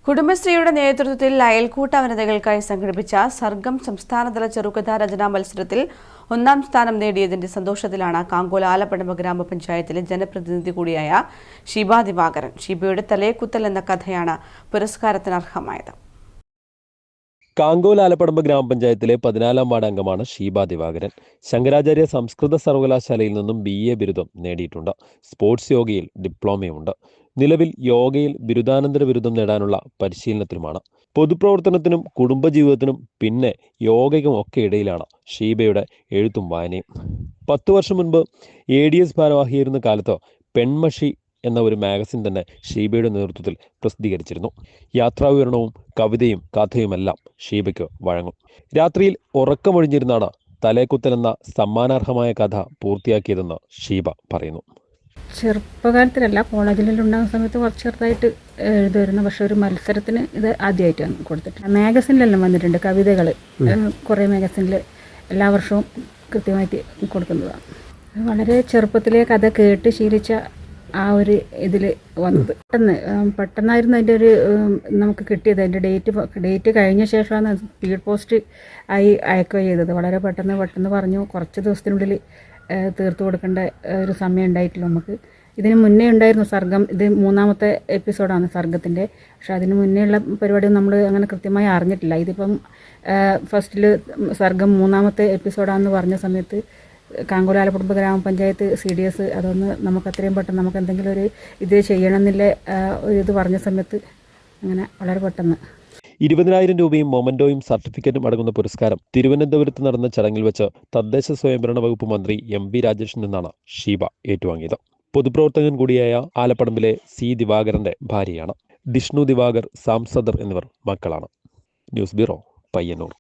കുടുംബശ്രീയുടെ നേതൃത്വത്തിൽ അയൽക്കൂട്ട വനിതകൾക്കായി സംഘടിപ്പിച്ച സർഗം സംസ്ഥാനതല ചെറുകഥാ രചനാ മത്സരത്തിൽ ഒന്നാം സ്ഥാനം നേടിയതിന്റെ സന്തോഷത്തിലാണ് കാങ്കോൽ ആലപ്പടമ്പ് ഗ്രാമപഞ്ചായത്തിലെ ജനപ്രതിനിധി കൂടിയായ ഷീബ ദിവാകരൻ. ഷീബയുടെ തലേക്കുത്തൽ എന്ന കഥയാണ് പുരസ്കാരത്തിന് അർഹമായത്. കാങ്കോൽ ആലപ്പടമ്പ് ഗ്രാമപഞ്ചായത്തിലെ 14-ാം വാർഡ് അംഗമാണ് ഷീബ ദിവാകരൻ. ശങ്കരാചാര്യ സംസ്കൃത സർവകലാശാലയിൽ നിന്നും BA ബിരുദം നേടിയിട്ടുണ്ട്. സ്പോർട്സ് യോഗയിൽ ഡിപ്ലോമയുണ്ട്. നിലവിൽ യോഗയിൽ ബിരുദാനന്തര ബിരുദം നേടാനുള്ള പരിശീലനത്തിലുമാണ്. പൊതുപ്രവർത്തനത്തിനും കുടുംബജീവിതത്തിനും പിന്നെ യോഗയ്ക്കും ഒക്കെ ഇടയിലാണ് ഷീബയുടെ എഴുത്തും വായനയും. 10 വർഷം മുൻപ് ADS ഭാരവാഹിയായിരുന്ന കാലത്ത് പെൺമഷി എന്ന ഒരു മാഗസിൻ തന്നെ ഷീബയുടെ നേതൃത്വത്തിൽ പ്രസിദ്ധീകരിച്ചിരുന്നു. യാത്രാവിവരണവും കവിതയും കഥയുമെല്ലാം ഷീബയ്ക്ക് വഴങ്ങും. രാത്രിയിൽ ഉറക്കമൊഴിഞ്ഞിരുന്നാണ് തലേക്കുത്തൽ എന്ന സമ്മാനാർഹമായ കഥ പൂർത്തിയാക്കിയതെന്ന് ഷീബ പറയുന്നു. ചെറുപ്പകാലത്തിലല്ല, കോളേജിലുണ്ടാകുന്ന സമയത്ത് കുറച്ച് ചെറുതായിട്ട് എഴുതുമായിരുന്നു. പക്ഷെ ഒരു മത്സരത്തിന് ഇത് ആദ്യമായിട്ടാണ് കൊടുത്തിട്ട്. മാഗസിനിലെല്ലാം വന്നിട്ടുണ്ട് കവിതകൾ. കുറേ മാഗസിനിൽ എല്ലാ വർഷവും കൃത്യമായിട്ട് കൊടുക്കുന്നതാണ്. വളരെ ചെറുപ്പത്തിലെ കഥ കേട്ട് ശീലിച്ച ആ ഒരു ഇതിൽ വന്നത് പെട്ടെന്നായിരുന്നു അതിൻ്റെ ഒരു നമുക്ക് കിട്ടിയത്. അതിൻ്റെ ഡേറ്റ് കഴിഞ്ഞ ശേഷമാണ് സ്പീഡ് പോസ്റ്റ് ആയി അയക്കുകയും ചെയ്തത്. വളരെ പെട്ടെന്ന് പറഞ്ഞു. കുറച്ച് ദിവസത്തിനുള്ളിൽ തീർത്തു കൊടുക്കേണ്ട ഒരു സമയം ഉണ്ടായിട്ടില്ല നമുക്ക്. ഇതിന് മുന്നേ ഉണ്ടായിരുന്നു സർഗം. ഇത് 3-ാമത്തെ എപ്പിസോഡാണ് സർഗത്തിൻ്റെ. പക്ഷെ അതിന് മുന്നേയുള്ള പരിപാടി നമ്മൾ അങ്ങനെ കൃത്യമായി അറിഞ്ഞിട്ടില്ല. ഇതിപ്പം ഫസ്റ്റിൽ സർഗം 3-ാമത്തെ എപ്പിസോഡാണെന്ന് പറഞ്ഞ സമയത്ത് കാങ്കോൽ ആലപ്പടമ്പ് ഗ്രാമപഞ്ചായത്ത് CDS അതൊന്ന് നമുക്ക് അത്രയും പെട്ടെന്ന് നമുക്ക് എന്തെങ്കിലും ഒരു ഇത് ചെയ്യണമെന്നില്ല ഒരു ഇത് പറഞ്ഞ സമയത്ത് അങ്ങനെ വളരെ പെട്ടെന്ന് 20,000 രൂപയും മൊമൻറ്റോയും സർട്ടിഫിക്കറ്റും അടങ്ങുന്ന പുരസ്കാരം തിരുവനന്തപുരത്ത് നടന്ന ചടങ്ങിൽ വെച്ച് തദ്ദേശ സ്വയംഭരണ വകുപ്പ് മന്ത്രി MV രാജേഷിൽ നിന്നാണ് ഷീബ ഏറ്റുവാങ്ങിയത്. പൊതുപ്രവർത്തകൻ കൂടിയായ ആലപ്പടമ്പിലെ C ദിവാകരന്റെ ഭാര്യയാണ്. ഡിഷ്ണു ദിവാകർ, സാംസദർ എന്നിവർ മക്കളാണ്. News bureau, Payyanur.